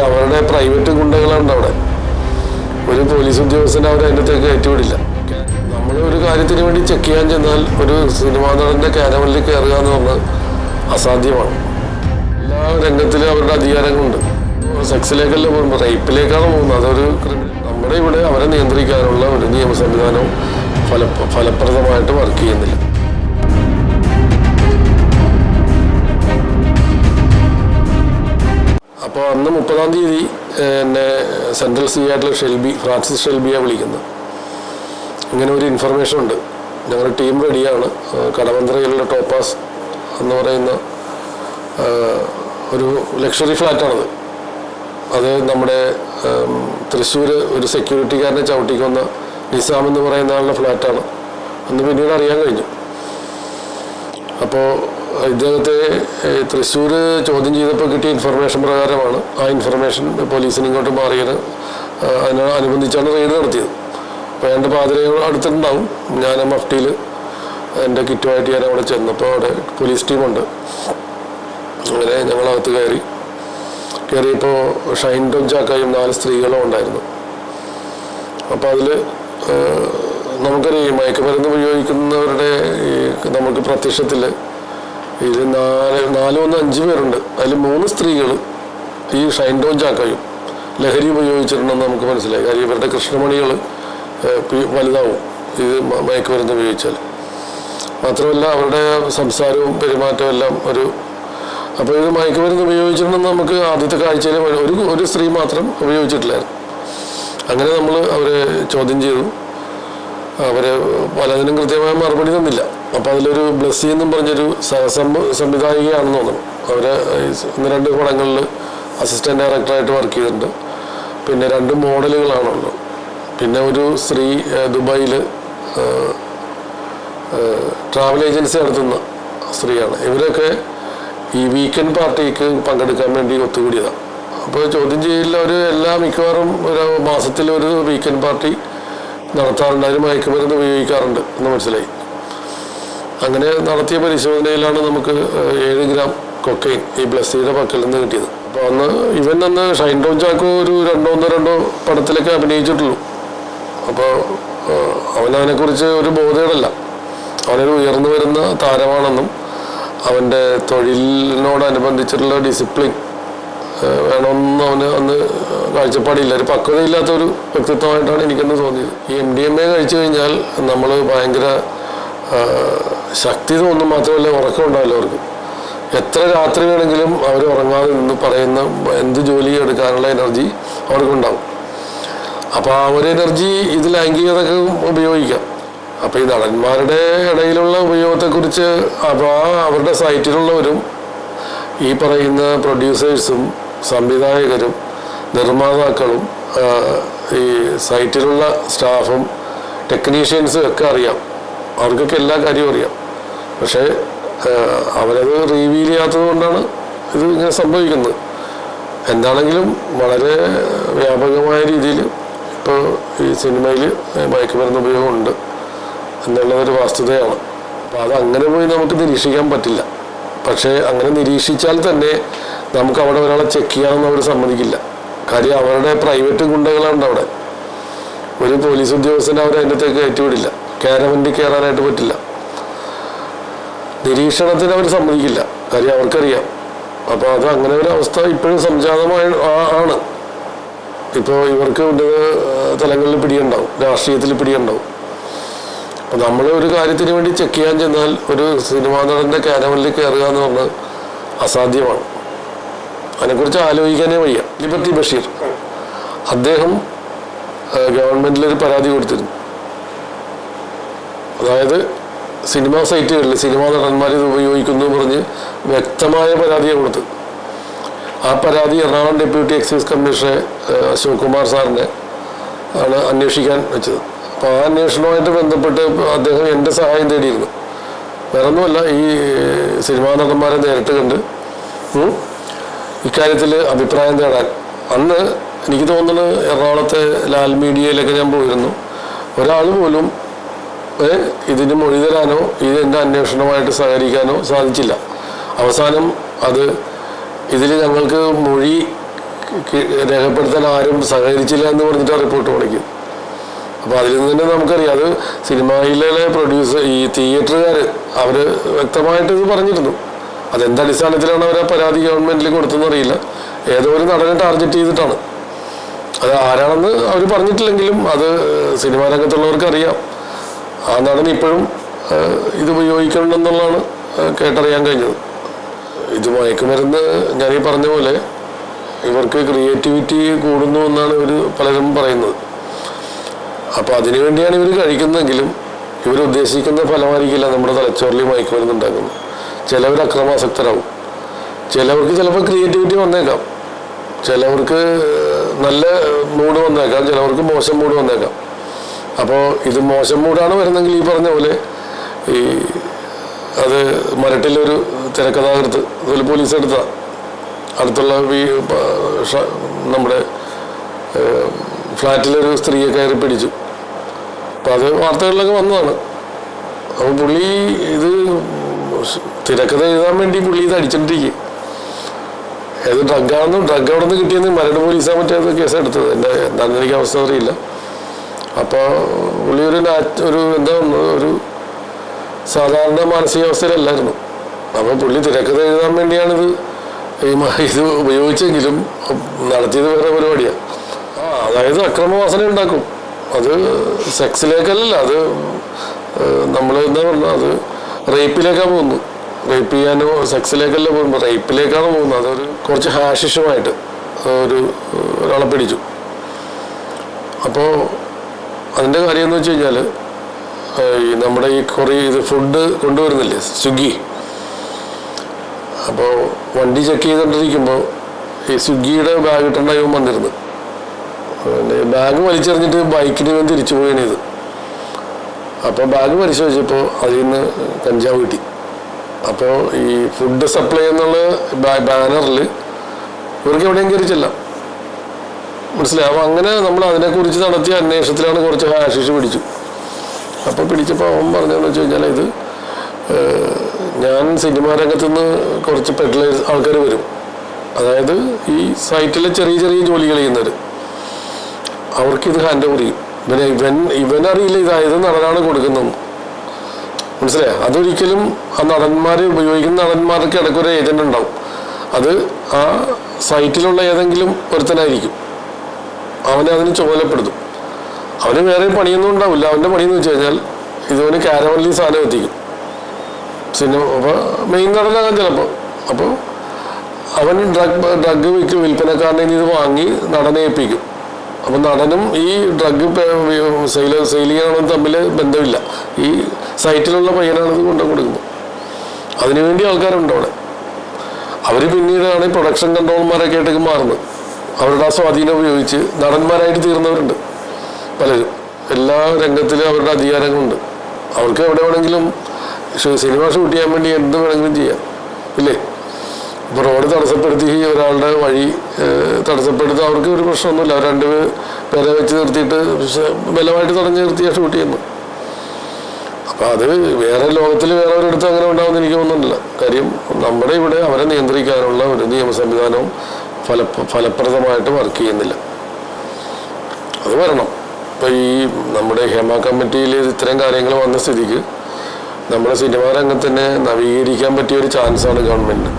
കാര്യം അവരുടെ പ്രൈവറ്റ് ഗുണ്ടകളുണ്ട് അവിടെ. ഒരു പോലീസ് ഉദ്യോഗസ്ഥനെ അവർ അതിനകത്തേക്ക് കയറ്റിവിടില്ല. നമ്മൾ ഒരു കാര്യത്തിന് വേണ്ടി ചെക്ക് ചെയ്യാൻ ചെന്നാൽ ഒരു സിനിമാ നടൻ്റെ കാരവനിൽ കയറുക എന്ന് പറഞ്ഞാൽ അസാധ്യമാണ്. എല്ലാ രംഗത്തിലും അവരുടെ അധികാരങ്ങളുണ്ട്. സെക്സിലേക്കല്ല പോകുന്നത്, റേപ്പിലേക്കാണ് പോകുന്നത്. അതൊരു നമ്മുടെ ഇവിടെ അവരെ നിയന്ത്രിക്കാനുള്ള ഒരു നിയമ സംവിധാനവും ഫലപ്രദമായിട്ട് വർക്ക് ചെയ്യുന്നില്ല. അപ്പോൾ അന്ന് 30-ാം തീയതി എന്നെ സെൻട്രൽ സി ആയിട്ടുള്ള ഫ്രാൻസിസ് ഷെൽബിയാണ് വിളിക്കുന്നത്. ഇങ്ങനെ ഒരു ഇൻഫർമേഷൻ ഉണ്ട്, ഞങ്ങളുടെ ടീം റെഡിയാണ്. കടവന്ത്രയിലുള്ള ടോപ്പാസ് എന്ന് പറയുന്ന ഒരു ലക്ഷറി ഫ്ലാറ്റാണത്. അത് നമ്മുടെ തൃശ്ശൂർ ഒരു സെക്യൂരിറ്റിക്കാരനെ ചവിട്ടിക്കൊന്ന നിസാം എന്ന് പറയുന്ന ആളുടെ ഫ്ലാറ്റാണ് എന്ന് പിന്നീട് അറിയാൻ കഴിഞ്ഞു. അപ്പോൾ ഇദ്ദേഹത്തെ തൃശ്ശൂർ ചോദ്യം ചെയ്തപ്പോൾ കിട്ടിയ ഇൻഫർമേഷൻ പ്രകാരമാണ് ആ ഇൻഫർമേഷൻ പോലീസിന് ഇങ്ങോട്ട് മാറിയത്. അതിനനുബന്ധിച്ചാണ് റെയ്ഡ് നടത്തിയത്. അപ്പോൾ എൻ്റെ പാതിരയോട് അടുത്തുണ്ടാവും. ഞാൻ മഫ്റ്റിയിൽ എൻ്റെ കിറ്റുമായിട്ട് ഞാൻ അവിടെ ചെന്നപ്പോൾ അവിടെ പോലീസ് ടീമുണ്ട്. അങ്ങനെ ഞങ്ങളകത്ത് കയറിയപ്പോൾ ഷൈൻ ടോം ചാക്കയും 4 സ്ത്രീകളും ഉണ്ടായിരുന്നു. അപ്പോൾ അതിൽ നമുക്കറിയാം മയക്കുമരുന്ന് ഉപയോഗിക്കുന്നവരുടെ നമുക്ക് പ്രത്യക്ഷത്തിൽ ഇത് 4-5 പേരുണ്ട്. അതിൽ 3 സ്ത്രീകൾ ഈ ഷൈൻ ടോം ചാക്കയും ലഹരി ഉപയോഗിച്ചിട്ടുണ്ടെന്ന് നമുക്ക് മനസ്സിലായി. കാര്യം ഇവരുടെ കൃഷ്ണമണികൾ വലുതാവും ഇത് മയക്കുമരുന്ന് ഉപയോഗിച്ചാൽ. മാത്രമല്ല അവരുടെ സംസാരവും പെരുമാറ്റവും എല്ലാം അപ്പോൾ ഇത് മയക്കുമരുന്ന് ഉപയോഗിച്ചിട്ടുണ്ടെന്ന് നമുക്ക് ആദ്യത്തെ കാഴ്ചയിൽ ഒരു സ്ത്രീ മാത്രം ഉപയോഗിച്ചിട്ടില്ലായിരുന്നു. അങ്ങനെ നമ്മൾ അവരെ ചോദ്യം ചെയ്തു. അവർ പലതിനും കൃത്യമായ മറുപടി തന്നില്ല. അപ്പോൾ അതിലൊരു ബ്ലസ്സി എന്നും പറഞ്ഞൊരു സംവിധായികയാണെന്ന് തോന്നുന്നു. അവർ 1-2 പടങ്ങളിൽ അസിസ്റ്റൻറ്റ് ഡയറക്ടറായിട്ട് വർക്ക് ചെയ്തിട്ടുണ്ട്. പിന്നെ 2 മോഡലുകളാണുള്ളത്. പിന്നെ ഒരു സ്ത്രീ ദുബായിൽ ട്രാവൽ ഏജൻസി നടത്തുന്ന സ്ത്രീയാണ്. ഇവരൊക്കെ ഈ വീക്കെൻഡ് പാർട്ടിക്ക് പങ്കെടുക്കാൻ വേണ്ടി ഒത്തുകൂടിയതാണ്. അപ്പോൾ ചോദ്യം ചെയ്യലിൽ അവർ മിക്കവാറും ഒരു മാസത്തിലൊരു വീക്കെൻഡ് പാർട്ടി നടത്താറുണ്ട്. അതിന് മയക്കുമരുന്ന് ഉപയോഗിക്കാറുണ്ട് എന്ന് മനസ്സിലായി. അങ്ങനെ നടത്തിയ പരിശോധനയിലാണ് നമുക്ക് 7 ഗ്രാം കൊക്കൈൻ ഈ ബ്ലസ്സിയുടെ പക്കൽ നിന്ന് കിട്ടിയത്. അപ്പോൾ അന്ന് ഷൈൻ ടോം ചാക്കോ ഒരു 2 പടത്തിലൊക്കെ അഭിനയിച്ചിട്ടുള്ളൂ. അപ്പോൾ അവനതിനെക്കുറിച്ച് ഒരു ബോധേടല്ല. അവനൊരു ഉയർന്നു വരുന്ന താരമാണെന്നും അവൻ്റെ തൊഴിലിനോടനുബന്ധിച്ചിട്ടുള്ള ഡിസിപ്ലിൻ വേണമെന്നും അവന് അന്ന് കാഴ്ചപ്പാടില്ല. ഒരു പക്വതയില്ലാത്തൊരു വ്യക്തിത്വമായിട്ടാണ് എനിക്കെന്ന് തോന്നിയത്. ഈ MDMA കഴിച്ചു കഴിഞ്ഞാൽ നമ്മൾ ഭയങ്കര ശക്തി തോന്നും. മാത്രമല്ല ഉറക്കം ഉണ്ടാവില്ല അവർക്ക്. എത്ര രാത്രി വേണമെങ്കിലും അവർ ഉറങ്ങാതെ നിന്ന് പറയുന്ന എന്ത് ജോലി എടുക്കാനുള്ള എനർജി അവർക്കുണ്ടാവും. അപ്പോൾ ആ ഒരു എനർജി ഇത് ലൈംഗികതയ്ക്ക് ഉപയോഗിക്കാം. അപ്പോൾ ഈ നടന്മാരുടെ ഇടയിലുള്ള ഉപയോഗത്തെക്കുറിച്ച് അവരുടെ സൈറ്റിലുള്ളവരും ഈ പറയുന്ന പ്രൊഡ്യൂസേഴ്സും സംവിധായകരും നിർമ്മാതാക്കളും ഈ സൈറ്റിലുള്ള സ്റ്റാഫും ടെക്നീഷ്യൻസും ഒക്കെ അറിയാം. അവർക്കൊക്കെ എല്ലാ കാര്യവും അറിയാം. പക്ഷേ അവരത് റിവീൽ ചെയ്യാത്തത് കൊണ്ടാണ് ഇത് ഇങ്ങനെ സംഭവിക്കുന്നത്. എന്താണെങ്കിലും വളരെ വ്യാപകമായ രീതിയിൽ ഇപ്പോൾ ഈ സിനിമയിൽ മയക്കുമരുന്ന് ഉപയോഗമുണ്ട് എന്നുള്ളതൊരു വസ്തുതയാണ്. അപ്പോൾ അതങ്ങനെ പോയി നമുക്ക് നിരീക്ഷിക്കാൻ പറ്റില്ല. പക്ഷേ അങ്ങനെ നിരീക്ഷിച്ചാൽ തന്നെ നമുക്ക് അവിടെ ഒരാളെ ചെക്ക് ചെയ്യാമെന്ന് അവർ സമ്മതിക്കില്ല. കാര്യം അവരുടെ പ്രൈവറ്റ് ഗുണ്ടകളുണ്ട് അവിടെ. ഒരു പോലീസ് ഉദ്യോഗസ്ഥനെ അവർ അതിനകത്തേക്ക് കയറ്റിവിടില്ല. കാരവനിൽ കയറാനായിട്ട് പറ്റില്ല. നിരീക്ഷണത്തിന് അവർ സമ്മതിക്കില്ല. കാര്യം അവർക്കറിയാം. അപ്പോൾ അത് അങ്ങനെ ഒരു അവസ്ഥ ഇപ്പോഴും സംജാതമാണ്. ഇപ്പോൾ ഇവർക്ക് ഉന്നത തലങ്ങളിൽ പിടിയുണ്ടാവും, രാഷ്ട്രീയത്തിൽ പിടിയുണ്ടാവും. അപ്പോൾ നമ്മൾ ഒരു കാര്യത്തിന് വേണ്ടി ചെക്ക് ചെയ്യാൻ ചെന്നാൽ ഒരു സിനിമാ നടൻ്റെ കാരവനിൽ കയറുക എന്ന് പറഞ്ഞാൽ അസാധ്യമാണ്. അതിനെക്കുറിച്ച് ആലോചിക്കാനേ വയ്യ. ലിബർട്ടി ബഷീർ അദ്ദേഹം ഗവൺമെൻറ്റിലൊരു പരാതി കൊടുത്തിരുന്നു. അതായത് സിനിമാ സൈറ്റുകളിൽ സിനിമാ നടന്മാർ ഇത് ഉപയോഗിക്കുന്നു പറഞ്ഞ് വ്യക്തമായ പരാതിയാണ് കൊടുത്തത്. ആ പരാതി എറണാകുളം ഡെപ്യൂട്ടി എക്സൈസ് കമ്മീഷണറെ അശോക് കുമാർ സാറിനെ ആണ് അന്വേഷിക്കാൻ വെച്ചത്. അപ്പോൾ ആ അന്വേഷണവുമായിട്ട് ബന്ധപ്പെട്ട് അദ്ദേഹം എൻ്റെ സഹായം തേടിയിരുന്നു. വേറൊന്നുമല്ല, ഈ സിനിമാ നടന്മാരെ നേരിട്ട് കണ്ട് ഇക്കാര്യത്തിൽ അഭിപ്രായം തേടാൻ. അന്ന് എനിക്ക് തോന്നുന്നത് എറണാകുളത്തെ ലാൽ മീഡിയയിലൊക്കെ ഞാൻ പോയിരുന്നു. ഒരാൾ പോലും ഇതിന് മൊഴി തരാനോ ഇതിൻ്റെ അന്വേഷണവുമായിട്ട് സഹകരിക്കാനോ സാധിച്ചില്ല. അവസാനം ഇതിൽ ഞങ്ങൾക്ക് മൊഴി രേഖപ്പെടുത്താൻ ആരും സഹകരിച്ചില്ല എന്ന് പറഞ്ഞിട്ട് റിപ്പോർട്ട് പഠിക്കും. അപ്പോൾ അതിൽ നിന്ന് തന്നെ നമുക്കറിയാം അത് സിനിമയിലെ പ്രൊഡ്യൂസർ ഈ തിയേറ്ററുകാർ അവർ വ്യക്തമായിട്ട് ഇത് പറഞ്ഞിരുന്നു. അതെന്തടിസ്ഥാനത്തിലാണ് അവർ ആ പരാതി ഗവൺമെൻറ്റിൽ കൊടുത്തതെന്ന് അറിയില്ല. ഏതോ ഒരു നടനെ ടാർഗറ്റ് ചെയ്തിട്ടാണ്. അത് ആരാണെന്ന് അവർ പറഞ്ഞിട്ടില്ലെങ്കിലും അത് സിനിമാ രംഗത്തുള്ളവർക്ക് അറിയാം. ആ നടൻ ഇപ്പോഴും ഇത് ഉപയോഗിക്കണമെന്നുള്ളതാണ് കേട്ടറിയാൻ കഴിഞ്ഞത്. ഇത് മയക്കുമരുന്ന് ഞാനീ പറഞ്ഞ പോലെ ഇവർക്ക് ക്രിയേറ്റിവിറ്റി കൂടുന്നു എന്നാണ് ഇവർ പലരും പറയുന്നത്. അപ്പോൾ അതിനു വേണ്ടിയാണ് ഇവർ കഴിക്കുന്നതെങ്കിലും ഇവർ ഉദ്ദേശിക്കുന്ന ഫലമായിരിക്കില്ല നമ്മുടെ തലച്ചോറിൽ മയക്കുമരുന്ന് ഉണ്ടാക്കുന്നത്. ചിലവർ അക്രമാസക്തരാകും, ചിലവർക്ക് ചിലപ്പോൾ ക്രിയേറ്റിവിറ്റി വന്നേക്കാം, ചിലവർക്ക് നല്ല മൂഡ് വന്നേക്കാം, ചിലവർക്ക് മോശം മൂഡ് വന്നേക്കാം. അപ്പോൾ ഇത് മോശം മൂഡാണ് വരുന്നെങ്കിൽ ഈ പറഞ്ഞ പോലെ ഈ അത് മരട്ടിലൊരു തിരക്കഥാകൃത്ത് അതുപോലെ പോലീസ് എടുത്ത അടുത്തുള്ള നമ്മുടെ ഫ്ലാറ്റിലൊരു സ്ത്രീയെ കയറി പിടിച്ചു. അപ്പം അത് വാർത്തകളിലൊക്കെ വന്നതാണ്. അപ്പോൾ പുള്ളി ഇത് തിരക്കഥ എഴുതാൻ വേണ്ടി പുള്ളി ഇത് അടിച്ചിട്ടിരിക്കും. ഏത് ഡ്രഗ് അവിടെ നിന്ന് കിട്ടിയെന്ന് മരട് പോലീസാ മറ്റേത് കേസ് എടുത്തത്. എന്താണെന്ന് എനിക്ക് അവസ്ഥ അറിയില്ല. അപ്പോൾ പുള്ളി ഒരു സാധാരണ മാനസികാവസ്ഥയിലല്ലായിരുന്നു. അപ്പോൾ പുള്ളി തിരക്കഥ എഴുതാൻ വേണ്ടിയാണിത് ഇത് ഉപയോഗിച്ചെങ്കിലും നടത്തിയത് വേറെ പരിപാടിയാണ്. അതായത് അക്രമവാസന ഉണ്ടാക്കും. അത് സെക്സിലേക്കല്ല, അത് നമ്മൾ എന്താ പറഞ്ഞാൽ അത് റേപ്പിലേക്കാണ് പോകുന്നത്. റേപ്പ് ചെയ്യാനോ സെക്സിലേക്കല്ല പോകുമ്പോൾ റേപ്പിലേക്കാണ് പോകുന്നത്. അതൊരു കുറച്ച് ഹാഷിഷുമായിട്ട് ഒരാളെ പിടിച്ചു. അപ്പോൾ അതിൻ്റെ കാര്യം എന്ന് വെച്ച് കഴിഞ്ഞാൽ നമ്മുടെ ഈ ഇത് ഫുഡ് കൊണ്ടുവരുന്നില്ലേ സ്വിഗ്ഗി. അപ്പോൾ വണ്ടി ചെക്ക് ചെയ്തുകൊണ്ടിരിക്കുമ്പോൾ ഈ സ്വിഗ്ഗിയുടെ ബാഗ് ഇട്ടുണ്ടായി വന്നിരുന്നു. ബാഗ് വലിച്ചെറിഞ്ഞിട്ട് ബൈക്കിന് വേണ്ടി തിരിച്ചു പോവുകയാണ് ഇത്. അപ്പോൾ ബാഗ് പരിശോധിച്ചപ്പോൾ അതിൽ നിന്ന് കഞ്ചാവ് കിട്ടി. അപ്പോൾ ഈ ഫുഡ് സപ്ലൈ എന്നുള്ള ബാനറിൽ ഇവർക്ക് എവിടെയും കയറിച്ചില്ല, മനസ്സിലായി. അപ്പോൾ അങ്ങനെ നമ്മൾ അതിനെക്കുറിച്ച് നടത്തിയ അന്വേഷണത്തിലാണ് കുറച്ച് ഹാഷിഷ് പിടിച്ചു. അപ്പോൾ പിടിച്ചപ്പോൾ അവൻ പറഞ്ഞതെന്ന് വെച്ച് കഴിഞ്ഞാൽ ഇത് ഞാൻ സിനിമാ രംഗത്തു നിന്ന് കുറച്ച് പെഡ്ലേഴ്സ് ആൾക്കാർ വരും, അതായത് ഈ സൈറ്റിലെ ചെറിയ ചെറിയ ജോലികൾ ചെയ്യുന്നവർ, അവർക്കിത് ഹാൻഡ് ഓവർ ചെയ്യും. ഇവനറിയില്ല ഇതായത് നടനാണ് കൊടുക്കുന്നത്, മനസ്സിലായോ. അതൊരിക്കലും ആ നടന്മാർ ഉപയോഗിക്കുന്ന നടന്മാർക്ക് ഇടയ്ക്കൊരു ഏജന്റ് ഉണ്ടാവും. അത് ആ സൈറ്റിലുള്ള ഏതെങ്കിലും ഒരുത്തനായിരിക്കും. അവനെ അതിന് ചുമതലപ്പെടുത്തും. അവന് വേറെ പണിയൊന്നും ഉണ്ടാവില്ല. അവൻ്റെ പണിയെന്ന് വെച്ച് കഴിഞ്ഞാൽ ഇതുവന് കാരവനിൽ സാധനം എത്തിക്കും സിനിമ. അപ്പോൾ മെയിൻ നടനാകാൻ ചിലപ്പോൾ. അപ്പോൾ അവൻ ഡ്രഗ് വിൽപ്പനക്കാരനെ ഇത് വാങ്ങി നടനെ ഏൽപ്പിക്കും. അപ്പം നടനും ഈ ഡ്രഗ് സെയിൽ ചെയ്യാനും തമ്മിൽ ബന്ധമില്ല. ഈ സൈറ്റിലുള്ള പയ്യനാണിത് കൊണ്ടു കൊടുക്കുന്നത്. അതിനുവേണ്ടി ആൾക്കാരുണ്ട് അവിടെ. അവർ പിന്നീടാണ് പ്രൊഡക്ഷൻ കൺട്രോളർമാരൊക്കെ ആയിട്ടേക്ക് മാറുന്നത്. അവരുടെ ആ സ്വാധീനം ഉപയോഗിച്ച് നടന്മാരായിട്ട് തീർന്നവരുണ്ട് പലരും. എല്ലാ രംഗത്തിലും അവരുടെ അധികാരങ്ങളുണ്ട്. അവർക്ക് എവിടെ വേണമെങ്കിലും സിനിമ ഷൂട്ട് ചെയ്യാൻ വേണ്ടി എന്ത് വേണമെങ്കിലും ചെയ്യാം, ഇല്ലേ. ഇപ്പോൾ റോഡ് തടസ്സപ്പെടുത്തി ഒരാളുടെ വഴി തടസ്സപ്പെടുത്തി അവർക്ക് ഒരു പ്രശ്നമൊന്നുമില്ല. അവർ 2 പേരെ വെച്ച് നിർത്തിയിട്ട് ബലമായിട്ട് തടഞ്ഞു നിർത്തിയാണ് ഷൂട്ട് ചെയ്യുന്നത്. അപ്പോൾ അത് വേറെ ലോകത്തിൽ വേറെ ഒരിടത്തും അങ്ങനെ ഉണ്ടാവുമെന്ന് എനിക്ക് തോന്നുന്നില്ല. കാര്യം നമ്മുടെ ഇവിടെ അവരെ നിയന്ത്രിക്കാനുള്ള ഒരു നിയമ സംവിധാനവും ഫലപ്രദമായിട്ട് വർക്ക് ചെയ്യുന്നില്ല. അത് വരണം. ഇപ്പോൾ ഈ നമ്മുടെ ഹേമ കമ്മിറ്റിയിൽ ഇത്തരം കാര്യങ്ങൾ വന്ന സ്ഥിതിക്ക് നമ്മുടെ സിനിമാ രംഗത്തിനെ നവീകരിക്കാൻ പറ്റിയ ഒരു ചാൻസാണ് ഗവൺമെൻറ്.